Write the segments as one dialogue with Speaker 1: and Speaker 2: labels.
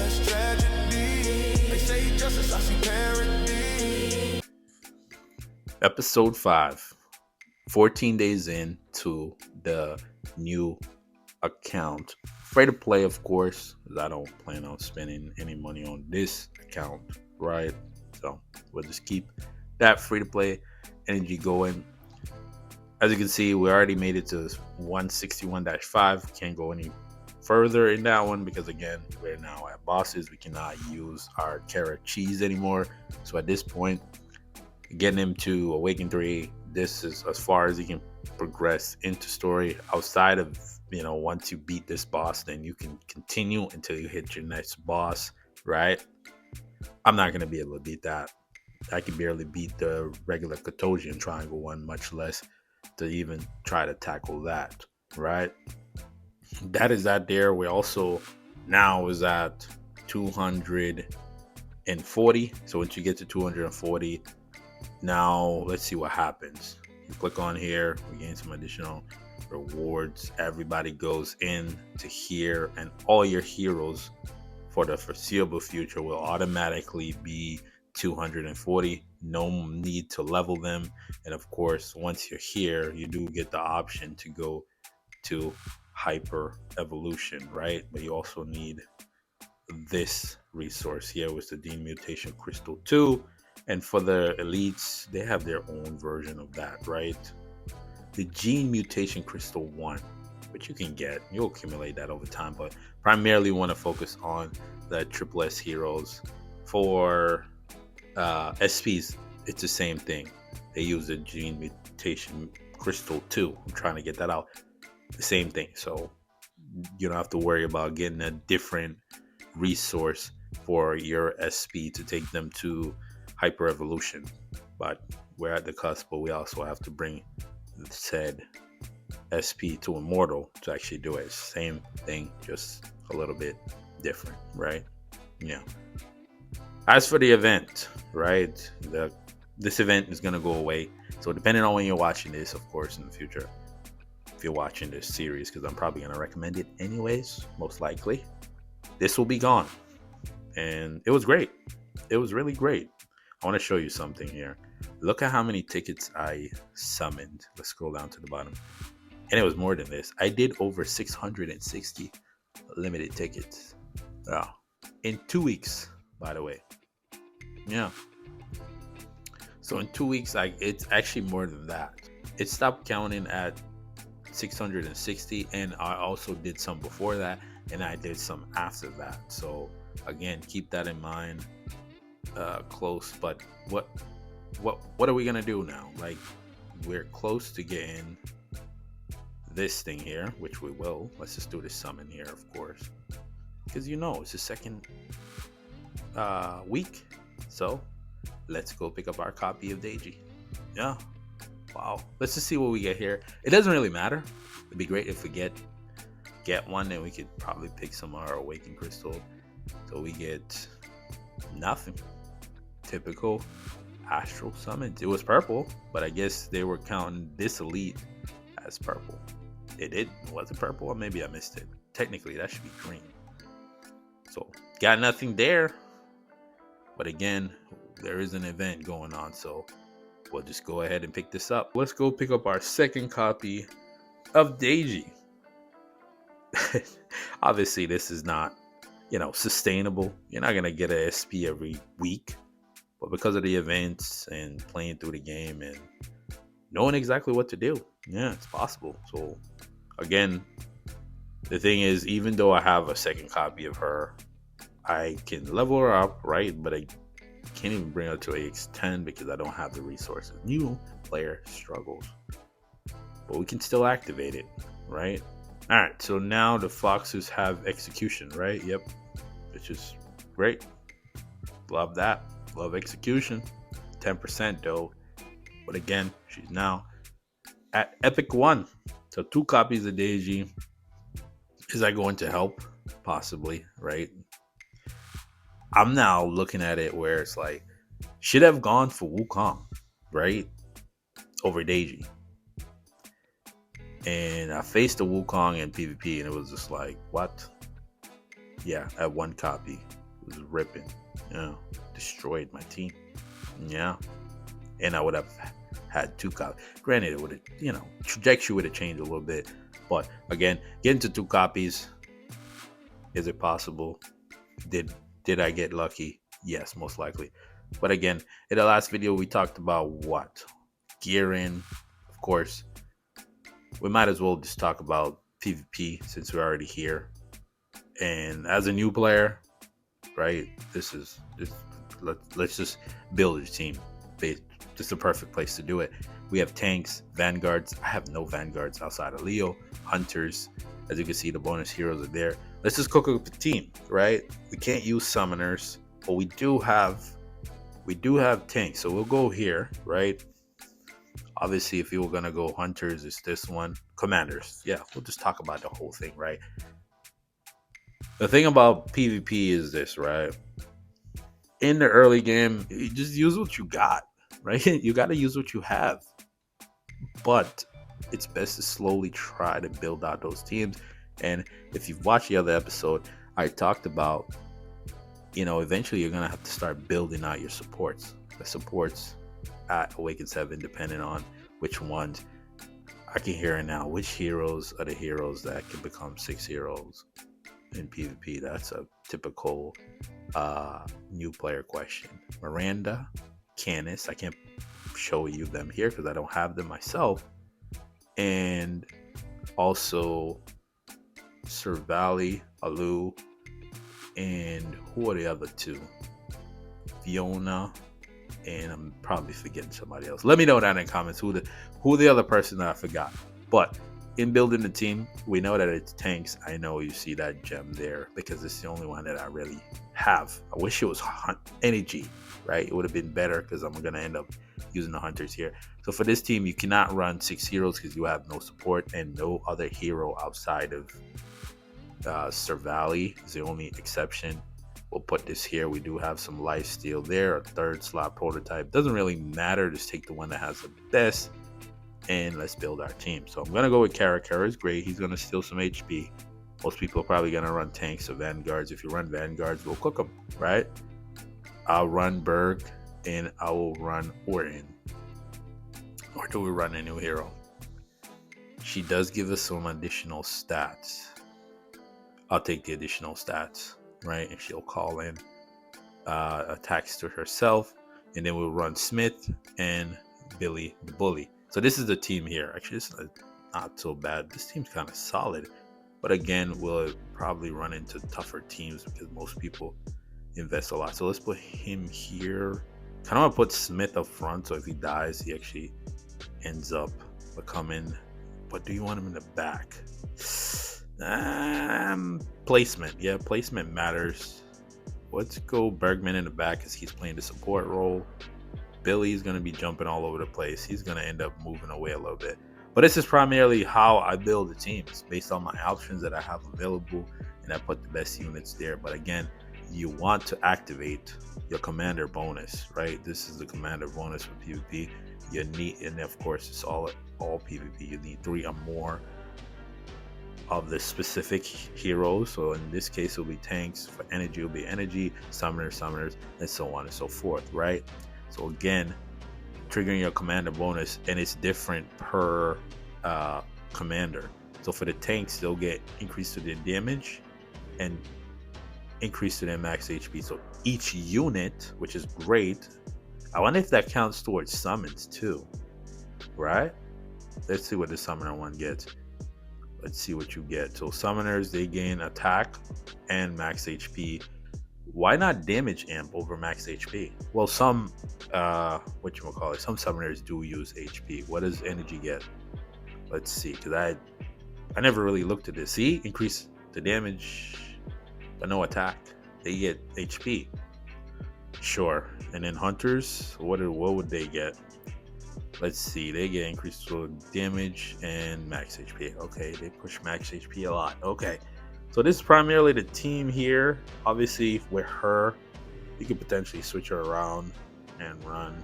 Speaker 1: that's tragedy. They say justice, I see parody.
Speaker 2: Episode 5. 14 days into the new account. Free to play, of course, because I don't plan on spending any money on this account, right? So we'll just keep that free to play energy going. As you can see, we already made it to 161-5. Can't go any further in that one because, again, we're now at bosses. We cannot use our carrot cheese anymore. So at this point, getting him to Awaken 3, this is as far as you can progress into story. Outside of, once you beat this boss, then you can continue until you hit your next boss, right? I'm not going to be able to beat that. I can barely beat the regular Katosian Triangle one, much less to even try to tackle that, right? That is that there. We also now is at 240. So once you get to 240, now let's see what happens. You click on here, we gain some additional rewards. Everybody goes in to here, and all your heroes for the foreseeable future will automatically be 240. No need to level them. And of course, once you're here, you do get the option to go to hyper evolution, right? But you also need this resource here, with the Gene Mutation Crystal 2. And for the elites, they have their own version of that, right? The Gene Mutation Crystal 1, which you can get, you'll accumulate that over time, but primarily want to focus on the triple S heroes. For SPs, it's the same thing. They use the Gene Mutation Crystal 2. I'm trying to get that out. The same thing. So you don't have to worry about getting a different resource for your SP to take them to hyper evolution. But we're at the cusp, but we also have to bring said SP to immortal to actually do it. Same thing, just a little bit different, right? Yeah. As for the event, right? This event is gonna go away. So depending on when you're watching this, of course, in the future, if you're watching this series, because I'm probably gonna recommend it anyways, most likely, this will be gone. And it was great. It was really great. I want to show you something here. Look at how many tickets I summoned. Let's scroll down to the bottom. And it was more than this. I did over 660 limited tickets. Yeah. In 2 weeks, by the way. Yeah. So in 2 weeks, it's actually more than that. It stopped counting at 660, and I also did some before that, and I did some after that. So again, keep that in mind. Close, but what are we gonna do now? Like, we're close to getting this thing here, which we will. Let's just do the summon here, of course, because it's the second week. So let's go pick up our copy of Daji. Yeah. Wow. Let's just see what we get here. It doesn't really matter. It'd be great if we get one, and we could probably pick some of our Awakened Crystal. So we get nothing. Typical astral summons. It was purple, but I guess they were counting this elite as purple. Was it purple, or maybe I missed it? Technically, that should be green. So got nothing there. But again, there is an event going on, so we'll just go ahead and pick this up. Let's go pick up our second copy of Daji. Obviously, this is not, sustainable. You're not gonna get a SP every week. But because of the events and playing through the game and knowing exactly what to do, yeah, it's possible. So again, the thing is, even though I have a second copy of her, I can level her up, right? But I can't even bring her to AX10 because I don't have the resources. New player struggles. But we can still activate it, right? Alright, so now the Foxes have execution, right? Yep. Which is great. Love that. Love execution. 10% though. But again, she's now at Epic 1. So 2 copies of Daji. Is that going to help? Possibly, right? I'm now looking at it where it's like, should have gone for Wukong, right? Over Daji. And I faced the Wukong in PvP, and it was just like, what? Yeah, at one copy. It was ripping. Destroyed my team. Yeah. And I would have had 2 copies. Granted, it would have, trajectory would have changed a little bit. But again, getting to 2 copies, is it possible? Did I get lucky? Yes, most likely. But again, in the last video, we talked about what? Gearing. Of course, we might as well just talk about PvP since we're already here. And as a new player, right, let's just build a team. This is the perfect place to do it. We have tanks, vanguards. I have no vanguards outside of Leo. Hunters, as you can see, the bonus heroes are there. Let's just cook up a team, right? We can't use summoners, but we do have tanks. So we'll go here, right? Obviously, if you were gonna go hunters, it's this one. Commanders, yeah, we'll just talk about the whole thing, right? The thing about PvP is this, right? In the early game, you just use what you got, right? You got to use what you have. But it's best to slowly try to build out those teams. And if you've watched the other episode, I talked about, eventually you're going to have to start building out your supports. The supports at Awakened 7, depending on which ones. I can hear it now. Which heroes are the heroes that can become 6 heroes in PvP? That's a typical new player question. Miranda, Canis, I can't show you them here because I don't have them myself. And also Sir Valley, Alu, and who are the other 2? Fiona, and I'm probably forgetting somebody else. Let me know down in the comments who the other person that I forgot. But in building the team, we know that it's tanks. I know you see that gem there because it's the only one that I really have. I wish it was energy, right? It would have been better because I'm going to end up using the hunters here. So for this team, you cannot run 6 heroes because you have no support and no other hero outside of Sir Valley is the only exception. We'll put this here. We do have some lifesteal there, a 3rd slot prototype. Doesn't really matter. Just take the one that has the best. And let's build our team. So I'm going to go with Kara. Kara's great. He's going to steal some HP. Most people are probably going to run tanks or vanguards. If you run vanguards, we'll cook them, right? I'll run Berg and I will run Orton. Or do we run a new hero? She does give us some additional stats. I'll take the additional stats, right? And she'll call in attacks to herself. And then we'll run Smith and Billy the Bully. So this is the team here. Actually, it's not so bad. This team's kind of solid. But again, we'll probably run into tougher teams because most people invest a lot. So let's put him here. Kind of want to put Smith up front. So if he dies, he actually ends up becoming... But do you want him in the back? Placement. Yeah, placement matters. Let's go Bergman in the back because he's playing the support role. Billy's going to be jumping all over the place. He's going to end up moving away a little bit. But this is primarily how I build the teams based on my options that I have available. And I put the best units there. But again, you want to activate your commander bonus, right? This is the commander bonus for PvP. You need, and of course, it's all PvP. You need 3 or more of the specific heroes. So in this case, it'll be tanks. For energy, it'll be energy, summoners, and so on and so forth, right? So again, triggering your commander bonus, and it's different per commander. So for the tanks, they'll get increase to their damage and increase to their max HP. So each unit, which is great. I wonder if that counts towards summons too, right? Let's see what the summoner one gets. Let's see what you get. So summoners, they gain attack and max HP. Why not damage amp over max HP? Well, some some summoners do use HP. What does energy get? Let's see, because I never really looked at this. See, increase the damage but no attack. They get HP. Sure. And then hunters, what would they get? Let's see, they get increased damage and max HP. Okay, they push max HP a lot. Okay, so this is primarily the team here. Obviously, with her, you could potentially switch her around and run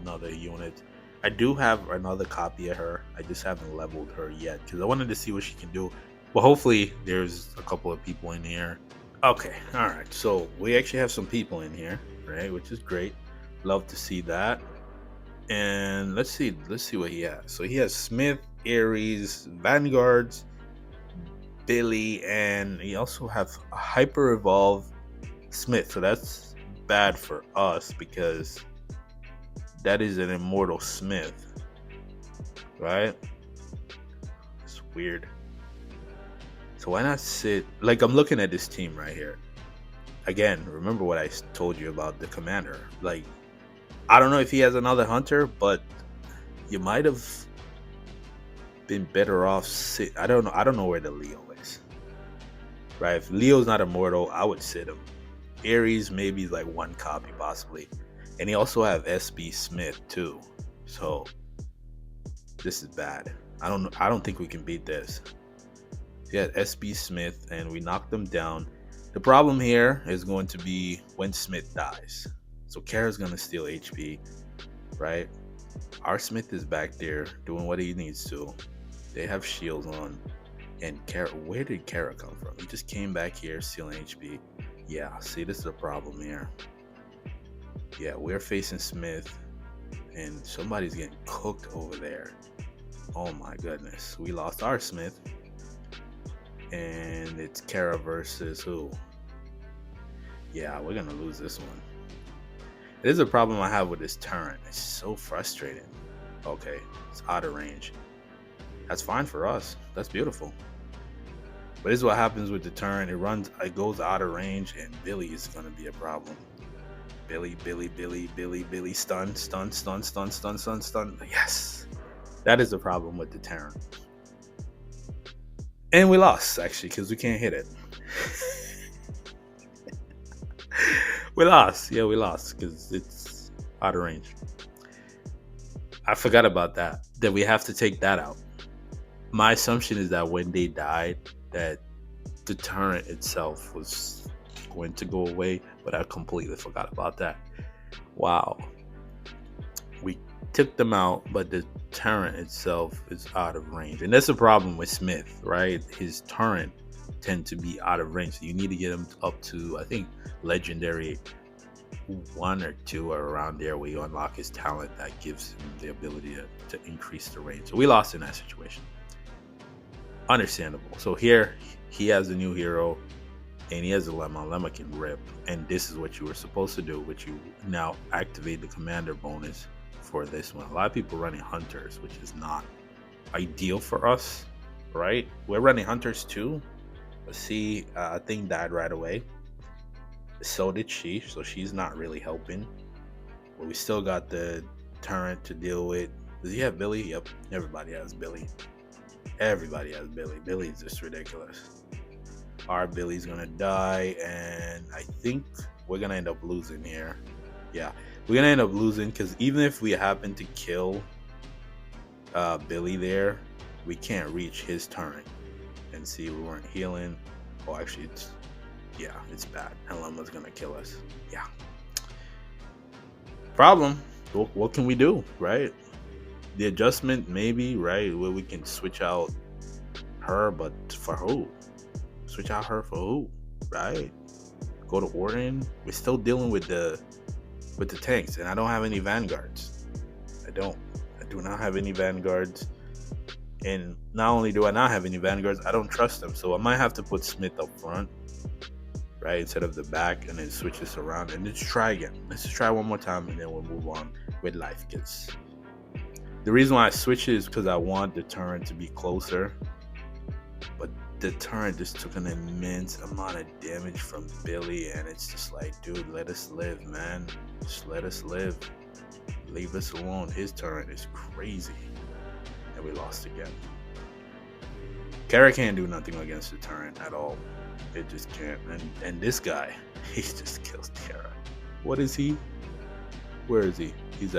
Speaker 2: another unit. I do have another copy of her. I just haven't leveled her yet because I wanted to see what she can do. Well, hopefully there's a couple of people in here. Okay, all right. So we actually have some people in here, right? Which is great. Love to see that. And let's see what he has. So he has Smith, Ares, Vanguards, Billy, and he also have a hyper evolve Smith. So that's bad for us because that is an immortal Smith, right? It's weird. So why not sit? Like, I'm looking at this team right here. Again, remember what I told you about the commander. Like, I don't know if he has another hunter, but you might have been better off sit. I don't know. I don't know where the Leo is. Right? If Leo's not immortal, I would sit him. Ares maybe like one copy possibly, and he also have SB Smith too. So this is bad. I don't think we can beat this. He had SB Smith, and we knocked them down. The problem here is going to be when Smith dies. So Kara's gonna steal HP, right? Our Smith is back there doing what he needs to. They have shields on. And Kara, where did Kara come from? He just came back here stealing HP. Yeah, see, this is a problem here. Yeah, we're facing Smith, and somebody's getting cooked over there. Oh my goodness. We lost our Smith. And it's Kara versus who? Yeah, we're gonna lose this one. It is a problem I have with this turret. It's so frustrating. Okay, it's out of range. That's fine for us. That's beautiful. But this is what happens with the turret. It goes out of range, and Billy is gonna be a problem. Billy, stun. Yes. That is the problem with the turret. And we lost, actually, because we can't hit it. We lost. Yeah, we lost because it's out of range. I forgot about that we have to take that out. My assumption is that when they died, that the turret itself was going to go away, but I completely forgot about that. Wow. We took them out, but the turret itself is out of range. And that's the problem with Smith, right? His turret tend to be out of range. So you need to get him up to, I think, legendary 1 or 2 or around there where you unlock his talent that gives him the ability to increase the range. So we lost in that situation. Understandable. So here he has a new hero and he has a Lemma. Lemma can rip, and this is what you were supposed to do, which you now activate the commander bonus for this one. A lot of people running hunters, which is not ideal for us, right? We're running hunters too. Let's see, I think died right away. So did she, so she's not really helping. But we still got the turret to deal with. Does he have Billy? Yep, everybody has Billy. Everybody has Billy. Billy's just ridiculous. Our Billy's gonna die, and I think we're gonna end up losing here. Yeah, we're gonna end up losing because even if we happen to kill Billy there, we can't reach his turn. And see, we weren't healing. Oh, actually, it's bad. Lemma's gonna kill us. Yeah. Problem. What can we do, right? The adjustment, maybe, right, where we can switch out her, but for who? Switch out her for who, right? Go to Orton. We're still dealing with the tanks, and I don't have any vanguards. I do not have any vanguards, and not only do I not have any vanguards, I don't trust them. So I might have to put Smith up front, right, instead of the back, and then switch this around and let's try again. Let's just try one more time, and then we'll move on with life. Because the reason why I switch it is because I want the turn to be closer, but the turn just took an immense amount of damage from Billy, and it's just like, dude, let us live, man. Just let us live. Leave us alone. His turn is crazy. And we lost again. Kara can't do nothing against the turn at all. It just can't. And this guy, he just kills Kara. What is he? Where is he? He's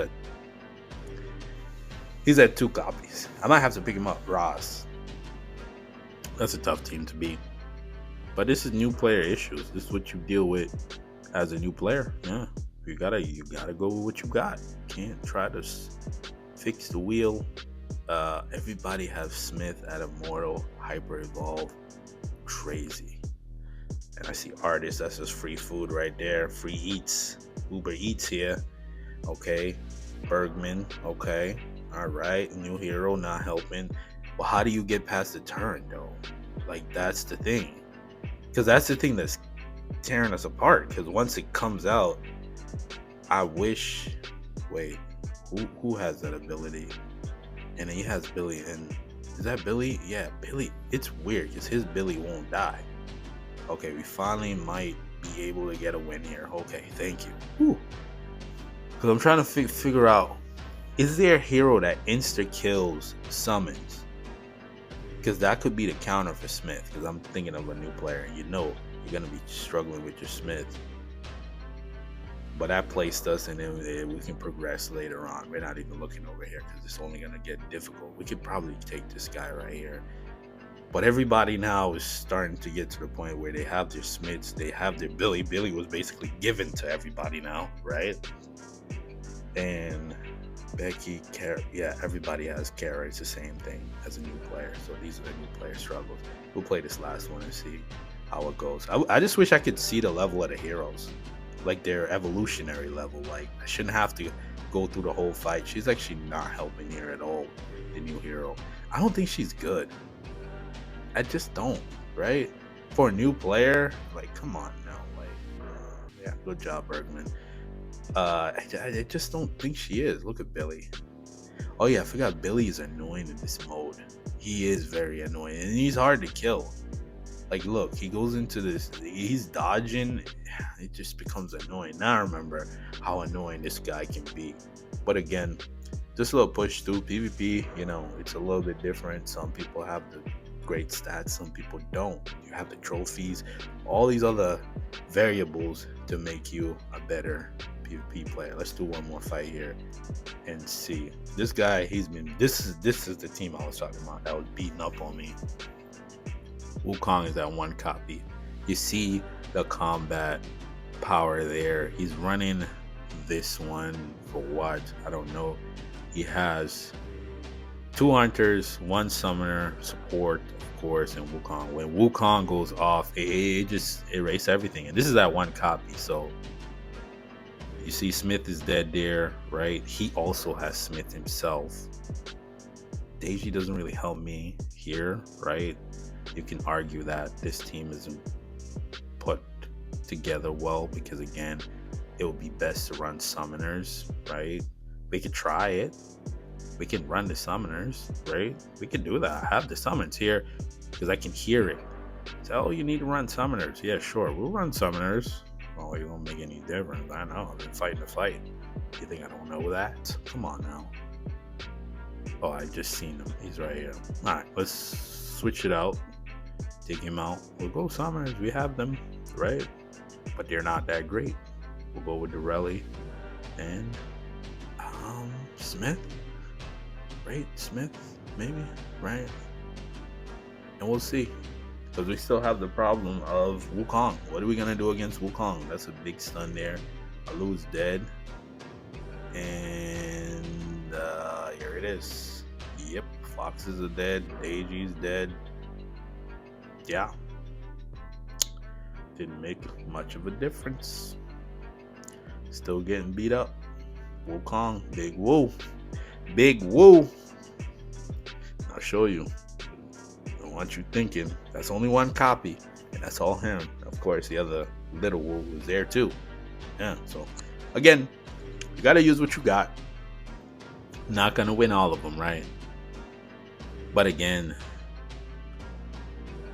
Speaker 2: at 2 copies. I might have to pick him up. Ross. That's a tough team to beat. But this is new player issues. This is what you deal with as a new player. Yeah. You gotta go with what you got. You can't try to fix the wheel. Everybody has Smith at Immortal, Hyper Evolve. crazy. And I see artists, that's just free food right there. Free eats. Uber Eats here. Okay. Bergman. Okay. Alright. New hero not helping. Well, how do you get past the turn though? Like, that's the thing. Because that's the thing that's tearing us apart. Because once it comes out, I wish. Wait, who has that ability? And he has Billy. And is that Billy? Yeah, Billy. It's weird because his Billy won't die. Okay, we finally might be able to get a win here. Okay, thank you. Because I'm trying to figure out, is there a hero that insta kills summons? Because that could be the counter for Smith. Because I'm thinking of a new player, and you're gonna be struggling with your Smith. But that placed us, and then we can progress later on. We're not even looking over here because it's only gonna get difficult. We could probably take this guy right here. But everybody now is starting to get to the point where they have their Smiths, they have their Billy. Billy was basically given to everybody now, right? And Becky, yeah, everybody has Kara. It's the same thing as a new player. So these are the new player struggles. We'll play this last one and see how it goes. I just wish I could see the level of the heroes, like their evolutionary level. Like, I shouldn't have to go through the whole fight. She's actually not helping here at all, the new hero. I don't think she's good. I just don't, right? For a new player, like, come on now. Like, yeah, good job, Bergman. I just don't think she is. Look at Billy. Oh yeah, I forgot Billy is annoying in this mode. He is very annoying, and he's hard to kill. Like, look, he goes into this, he's dodging. It just becomes annoying. Now I remember how annoying this guy can be. But again, just a little push through PvP. You know, it's a little bit different. Some people have the great stats, some people don't. You have the trophies, all these other variables to make you a better PvP player. Let's do one more fight here and see. This guy, this is the team I was talking about that was beating up on me. Wukong is that one copy. You see the combat power there. He's running this one for what? I don't know. He has 2 hunters, 1 summoner, support, of course, and Wukong. When Wukong goes off, it just erases everything. And this is that one copy. So you see Smith is dead there, right? He also has Smith himself. Daji doesn't really help me here, right? You can argue that this team isn't put together well because, again, it would be best to run summoners, right? We could try it. We can run the summoners, right? We can do that. I have the summons here because I can hear it. So, oh, you need to run summoners. Yeah, sure. We'll run summoners. Oh, it won't make any difference. I know. I've been fighting the fight. You think I don't know that? Come on now. Oh, I just seen him. He's right here. All right, let's switch it out. Take him out. We'll go summoners. We have them, right? But they're not that great. We'll go with Dorelli and Smith. Right? Smith, maybe, right? And we'll see. Because we still have the problem of Wukong. What are we going to do against Wukong? That's a big stun there. Alu's dead. And here it is. Yep, Foxes are dead. Daji's dead. Yeah. Didn't make much of a difference. Still getting beat up. Wukong, big woo. Big woo. I'll show you. I don't want you thinking that's only one copy, and that's all him. Of course, the other little woo was there too. Yeah, so again, you gotta use what you got. Not gonna win all of them, right? But again,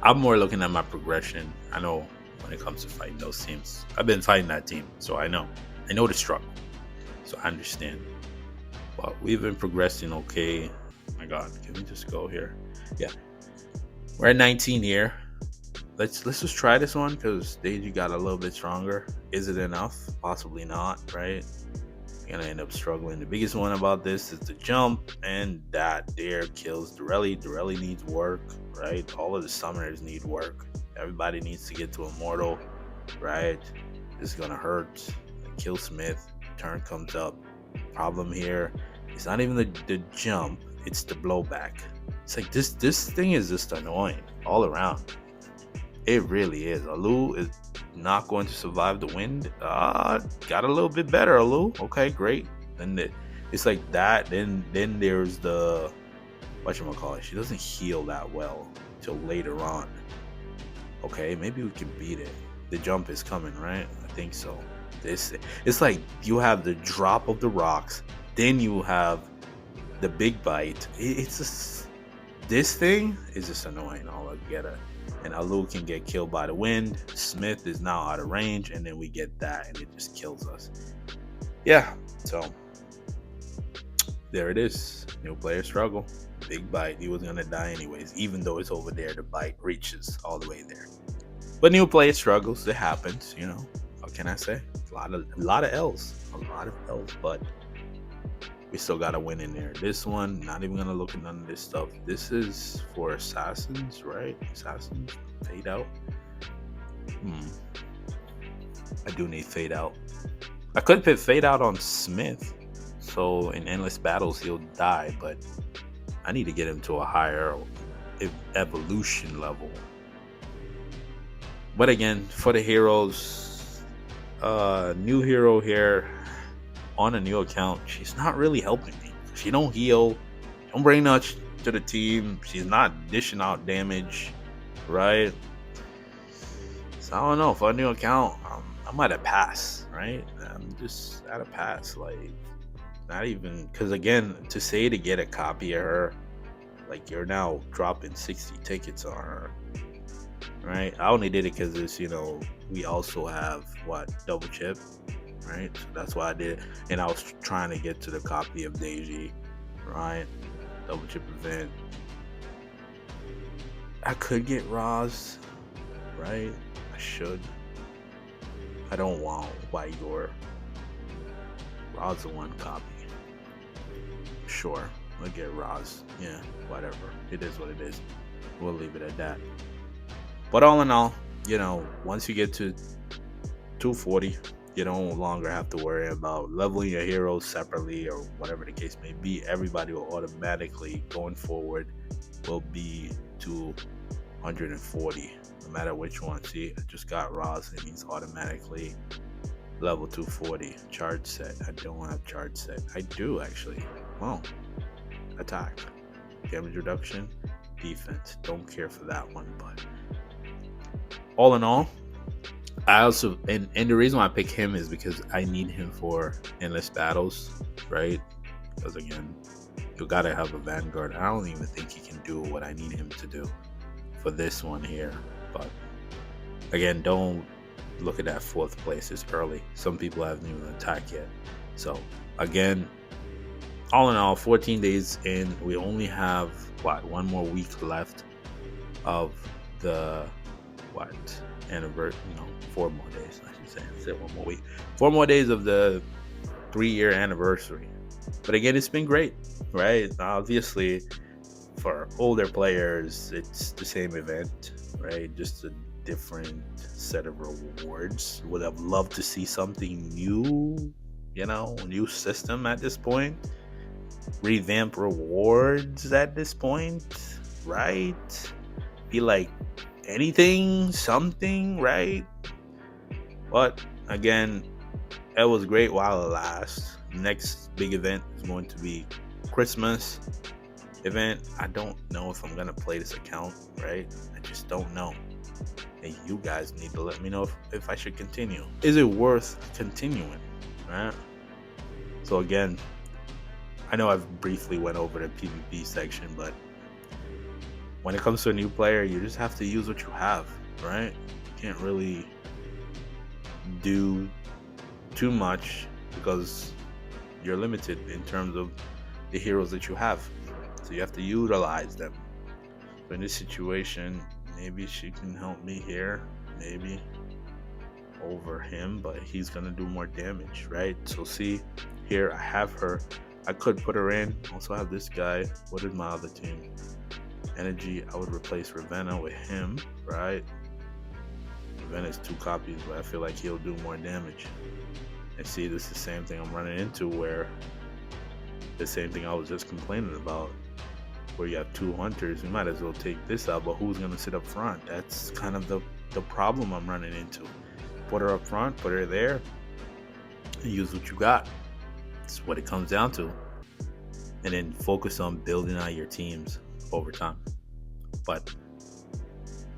Speaker 2: I'm more looking at my progression. I know when it comes to fighting those teams, I've been fighting that team, so I know the struggle, so I understand. But we've been progressing okay. Oh my God, can we just go here? Yeah, we're at 19 here. Let's just try this one because Daji got a little bit stronger. Is it enough? Possibly not, right? You're gonna end up struggling. The biggest one about this is the jump, and that there kills Dorelli. Dorelli needs work, right? All of the summoners need work. Everybody needs to get to Immortal, right? This is gonna hurt. Kill Smith. Turn comes up. Problem here, it's not even the jump, it's the blowback. It's like this thing is just annoying all around. It really is. Alu is not going to survive the wind. Got a little bit better, Alu. Okay, great. Then it's like that. Then there's the whatchamacallit. She doesn't heal that well till later on. Okay, maybe we can beat it. The jump is coming, right? I think so. It's like you have the drop of the rocks, then you have the big bite. It's just, this thing is just annoying altogether. And Alu can get killed by the wind. Smith is now out of range, and then we get that, and it just kills us. Yeah, so there it is. New player struggle. Big bite. He was gonna die anyways, even though it's over there. The bite reaches all the way there. But new player struggles. It happens, you know. What can I say? A lot of L's. A lot of L's, but we still got to win in there. This one, not even gonna look at none of this stuff. This is for assassins, right? Assassins, fade out. I do need fade out. I could put fade out on Smith, so in endless battles he'll die, but I need to get him to a higher evolution level. But again, for the heroes, new hero here on a new account, she's not really helping me. She don't heal, don't bring much to the team. She's not dishing out damage, right? So I don't know. For a new account, I'm at a pass, right? I'm just at a pass. Like, not even, because again, to say to get a copy of her, like, you're now dropping 60 tickets on her, right? I only did it because it's, you know, we also have double chip, right? So that's why I did it. And I was trying to get to the copy of Daji, right? Double chip event. I could get Roz, right? I should. I don't want White Gore. Roz the one copy. Sure, I'll get Roz. Yeah, whatever. It is what it is. We'll leave it at that. But all in all, you know, once you get to 240, you no longer have to worry about leveling your heroes separately or whatever the case may be. Everybody will automatically, going forward, will be to 140, no matter which one. See, I just got Roz, and he's automatically level 240. Charge set. I don't have charge set. I do, actually. Well, attack, damage reduction, defense. Don't care for that one, but all in all, I also, and the reason why I pick him is because I need him for endless battles, right? Because again, you gotta have a Vanguard. I don't even think he can do what I need him to do for this one here. But again, don't look at that 4th place. It's early. Some people haven't even attacked yet. So again, all in all, 14 days in, we only have one more week left of the anniversary. No, 4 more days, I should say. I said 1 more week. 4 more days of the 3-year anniversary. But again, it's been great, right? Obviously, for older players, it's the same event, right? Just a different set of rewards. Would have loved to see something new, you know, new system at this point. Revamp rewards at this point, right? Be like anything, something, right? But again, it was great while it lasts. Next big event is going to be Christmas event. I don't know if I'm gonna play this account, right? I just don't know. And you guys need to let me know if I should continue. Is it worth continuing, right? So again, I know I've briefly went over the PvP section, but when it comes to a new player, you just have to use what you have, right? You can't really do too much because you're limited in terms of the heroes that you have. So you have to utilize them. So in this situation, maybe she can help me here, maybe over him, but he's gonna do more damage, right? So see, here I have her. I could put her in. Also have this guy. What is my other team? Energy. I would replace Ravenna with him, right? Ravenna is 2 copies, but I feel like he'll do more damage. And see, this is the same thing I'm running into, where the same thing I was just complaining about, where you have 2 hunters. You might as well take this out, but who's gonna sit up front? That's kind of the the problem I'm running into. Put her up front, put her there, and use what you got. That's what it comes down to. And then focus on building out your teams over time. But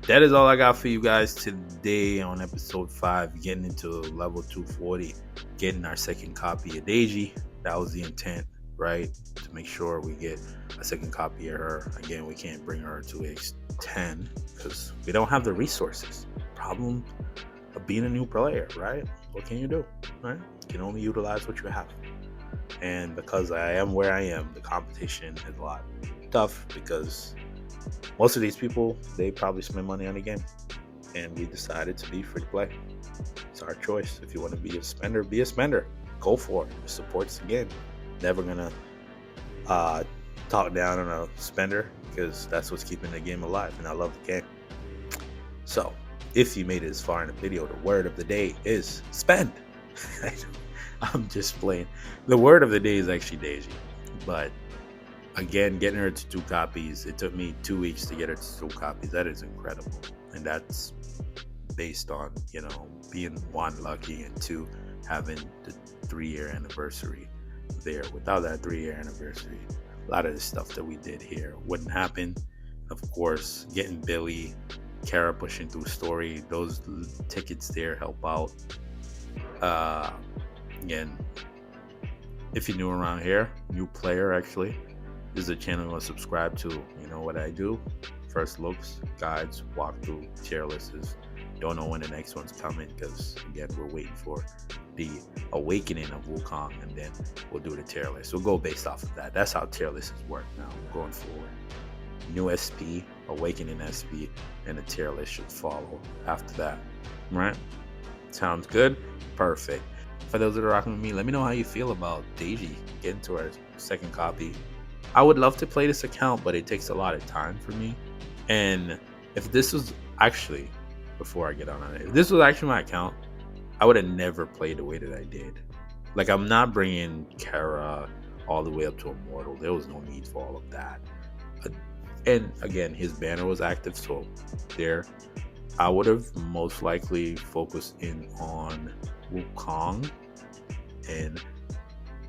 Speaker 2: that is all I got for you guys today on episode 5, getting into level 240, getting our second copy of Daji. That was the intent, right? To make sure we get a second copy of her. Again, we can't bring her to X10 because we don't have the resources. Problem of being a new player, right? What can you do, right? You can only utilize what you have. And because I am where I am, the competition is a lot tough because most of these people, they probably spend money on the game. And we decided to be free to play. It's our choice. If you want to be a spender, be a spender. Go for it. It supports the game. Never gonna talk down on a spender because that's what's keeping the game alive. And I love the game. So if you made it this far in the video, the word of the day is spend. I'm just playing. The word of the day is actually Daji. But again, getting her to 2 copies, it took me 2 weeks to get her to 2 copies. That is incredible. And that's based on, being 1, lucky, and 2, having the 3-year anniversary there. Without that 3-year anniversary, a lot of the stuff that we did here wouldn't happen. Of course, getting Billy, Kara pushing through story, those tickets there help out. Again, if you're new around here, new player actually, this is a channel you want to subscribe to. You know what I do? First looks, guides, walkthrough, tier lists. Don't know when the next one's coming because again, we're waiting for the awakening of Wukong, and then we'll do the tier list. We'll go based off of that. That's how tier lists work now going forward. New SP, awakening SP, and the tier list should follow after that. Right? Sounds good? Perfect. For those that are rocking with me, let me know how you feel about Daji getting to our second copy. I would love to play this account, but it takes a lot of time for me. And if this was actually, before I get on it, if this was actually my account, I would have never played the way that I did. Like, I'm not bringing Kara all the way up to Immortal. There was no need for all of that. And again, his banner was active, so there. I would have most likely focused in on Wukong and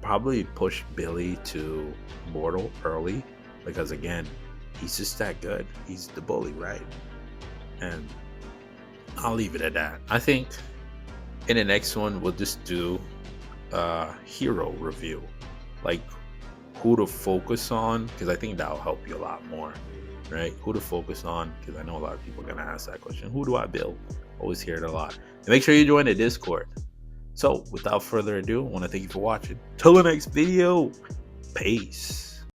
Speaker 2: probably push Billy to Mortal early because again, he's just that good. He's the bully, right? And I'll leave it at that. I think in the next one we'll just do a hero review, like who to focus on, because I think that'll help you a lot more, right? Who to focus on, because I know a lot of people are gonna ask that question. Who do I build? Always hear it a lot. And make sure you join the Discord. So without further ado, I want to thank you for watching. Till the next video. Peace.